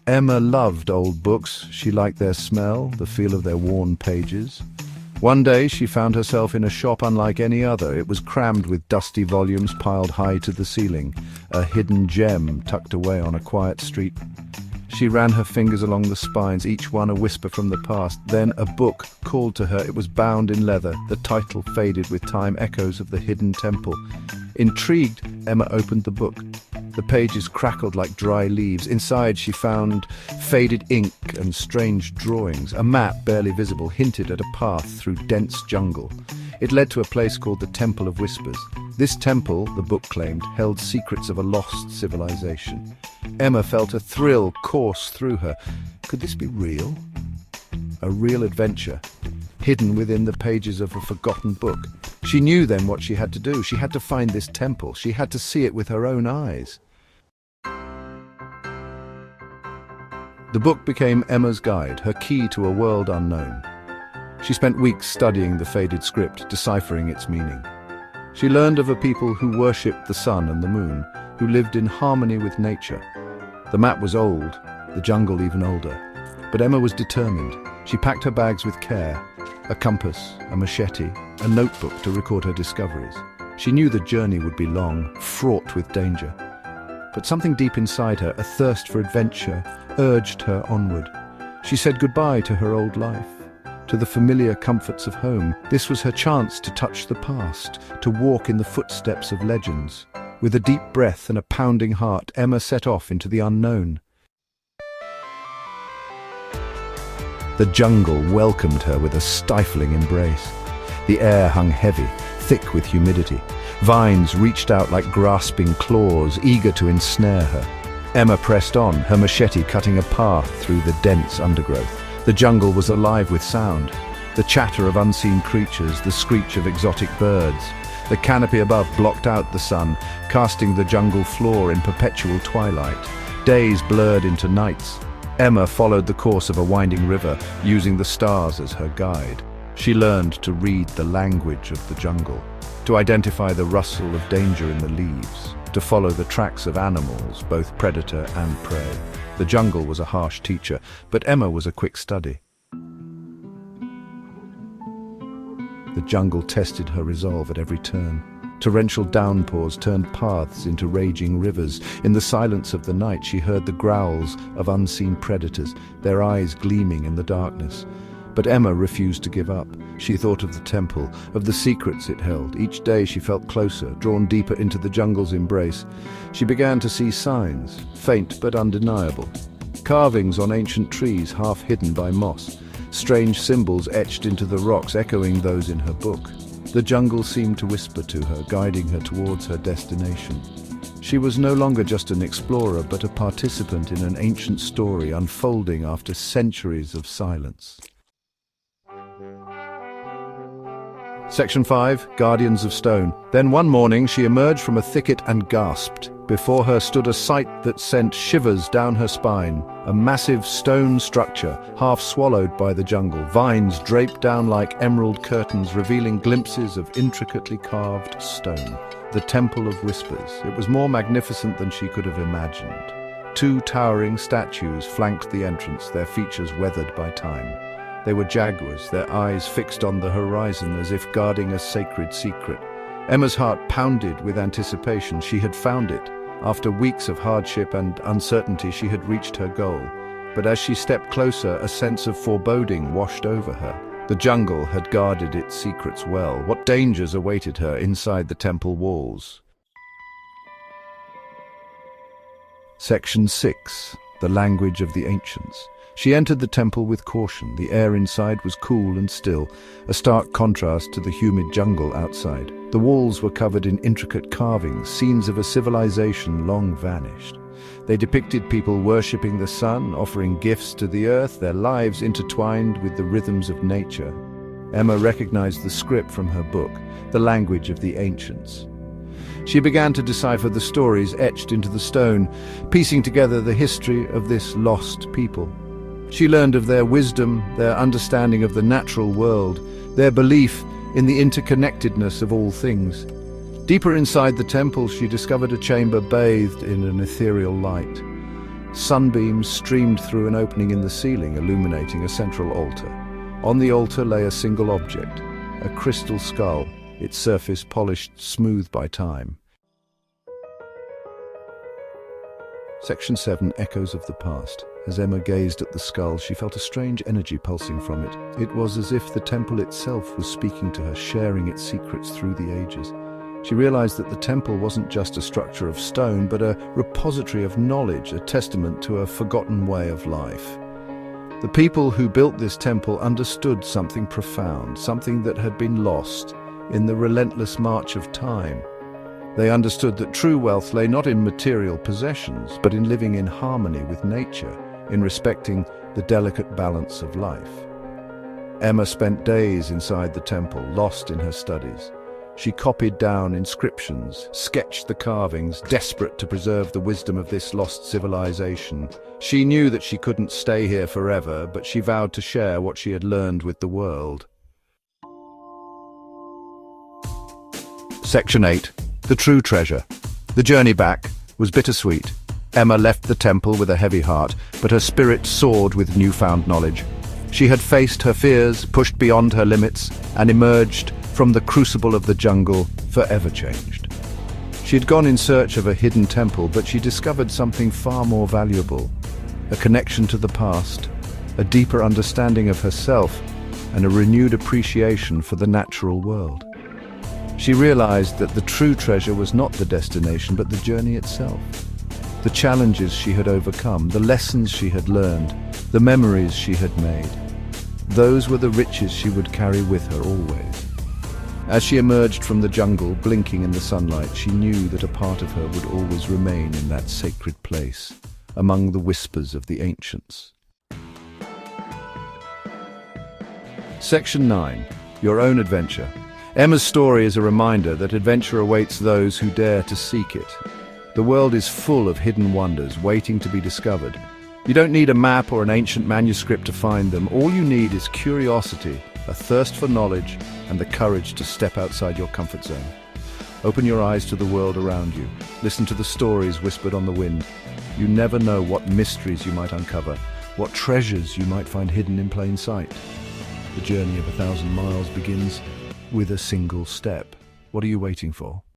Emma loved old books. She liked their smell, the feel of their worn pages. One day she found herself in a shop unlike any other. It was crammed with dusty volumes piled high to the ceiling, a hidden gem tucked away on a quiet street. She ran her fingers along the spines, each one a whisper from the past. Then a book called to her. It was bound in leather. The title faded with time, echoes of the hidden temple. Intrigued, Emma opened the book. The pages crackled like dry leaves. Inside she found faded ink and strange drawings. A map, barely visible, hinted at a path through dense jungle. It led to a place called the Temple of Whispers. This temple, the book claimed, held secrets of a lost civilization. Emma felt a thrill course through her. Could this be real? A real adventure, hidden within the pages of a forgotten book. She knew then what she had to do. She had to find this temple. She had to see it with her own eyes. The book became Emma's guide, her key to a world unknown. She spent weeks studying the faded script, deciphering its meaning. She learned of a people who worshipped the sun and the moon, who lived in harmony with nature. The map was old, the jungle even older. But Emma was determined. She packed her bags with care, a compass, a machete, a notebook to record her discoveries. She knew the journey would be long, fraught with danger. But something deep inside her, a thirst for adventure, urged her onward. She said goodbye to her old life, to the familiar comforts of home. This was her chance to touch the past, to walk in the footsteps of legends. With a deep breath and a pounding heart, Emma set off into the unknown. The jungle welcomed her with a stifling embrace. The air hung heavy, thick with humidity. Vines reached out like grasping claws, eager to ensnare her. Emma pressed on, her machete cutting a path through the dense undergrowth. The jungle was alive with sound. The chatter of unseen creatures, the screech of exotic birds. The canopy above blocked out the sun, casting the jungle floor in perpetual twilight. Days blurred into nights. Emma followed the course of a winding river, using the stars as her guide. She learned to read the language of the jungle, to identify the rustle of danger in the leaves, to follow the tracks of animals, both predator and prey. The jungle was a harsh teacher, but Emma was a quick study. The jungle tested her resolve at every turn. Torrential downpours turned paths into raging rivers. In the silence of the night, she heard the growls of unseen predators, their eyes gleaming in the darkness. But Emma refused to give up. She thought of the temple, of the secrets it held. Each day she felt closer, drawn deeper into the jungle's embrace. She began to see signs, faint but undeniable. Carvings on ancient trees half hidden by moss. Strange symbols etched into the rocks, echoing those in her book. The jungle seemed to whisper to her, guiding her towards her destination. She was no longer just an explorer, but a participant in an ancient story unfolding after centuries of silence. Section 5, Guardians of Stone. Then one morning she emerged from a thicket and gasped. Before her stood a sight that sent shivers down her spine. A massive stone structure, half swallowed by the jungle. Vines draped down like emerald curtains, revealing glimpses of intricately carved stone. The Temple of Whispers. It was more magnificent than she could have imagined. 2 towering statues flanked the entrance, their features weathered by time. They were jaguars, their eyes fixed on the horizon as if guarding a sacred secret. Emma's heart pounded with anticipation. She had found it. After weeks of hardship and uncertainty, she had reached her goal. But as she stepped closer, a sense of foreboding washed over her. The jungle had guarded its secrets well. What dangers awaited her inside the temple walls? Section 6, The Language of the Ancients. She entered the temple with caution. The air inside was cool and still, a stark contrast to the humid jungle outside. The walls were covered in intricate carvings, scenes of a civilization long vanished. They depicted people worshipping the sun, offering gifts to the earth, their lives intertwined with the rhythms of nature. Emma recognized the script from her book, the language of the ancients. She began to decipher the stories etched into the stone, piecing together the history of this lost people. She learned of their wisdom, their understanding of the natural world, their belief in the interconnectedness of all things. Deeper inside the temple, she discovered a chamber bathed in an ethereal light. Sunbeams streamed through an opening in the ceiling, illuminating a central altar. On the altar lay a single object, a crystal skull, its surface polished smooth by time. Section 7, Echoes of the Past. As Emma gazed at the skull, she felt a strange energy pulsing from it. It was as if the temple itself was speaking to her, sharing its secrets through the ages. She realized that the temple wasn't just a structure of stone, but a repository of knowledge, a testament to a forgotten way of life. The people who built this temple understood something profound, something that had been lost in the relentless march of time. They understood that true wealth lay not in material possessions, but in living in harmony with nature, in respecting the delicate balance of life. Emma spent days inside the temple, lost in her studies. She copied down inscriptions, sketched the carvings, desperate to preserve the wisdom of this lost civilization. She knew that she couldn't stay here forever, but she vowed to share what she had learned with the world. Section 8. The True Treasure. The journey back was bittersweet. Emma left the temple with a heavy heart, but her spirit soared with newfound knowledge. She had faced her fears, pushed beyond her limits, and emerged from the crucible of the jungle forever changed. She had gone in search of a hidden temple, but she discovered something far more valuable: a connection to the past, a deeper understanding of herself, and a renewed appreciation for the natural world. She realized that the true treasure was not the destination, but the journey itself. The challenges she had overcome, the lessons she had learned, the memories she had made. Those were the riches she would carry with her always. As she emerged from the jungle, blinking in the sunlight, she knew that a part of her would always remain in that sacred place, among the whispers of the ancients. Section 9. Your Own Adventure. Emma's story is a reminder that adventure awaits those who dare to seek it. The world is full of hidden wonders waiting to be discovered. You don't need a map or an ancient manuscript to find them. All you need is curiosity, a thirst for knowledge, and the courage to step outside your comfort zone. Open your eyes to the world around you. Listen to the stories whispered on the wind. You never know what mysteries you might uncover, what treasures you might find hidden in plain sight. The journey of 1,000 miles begins with a single step. What are you waiting for?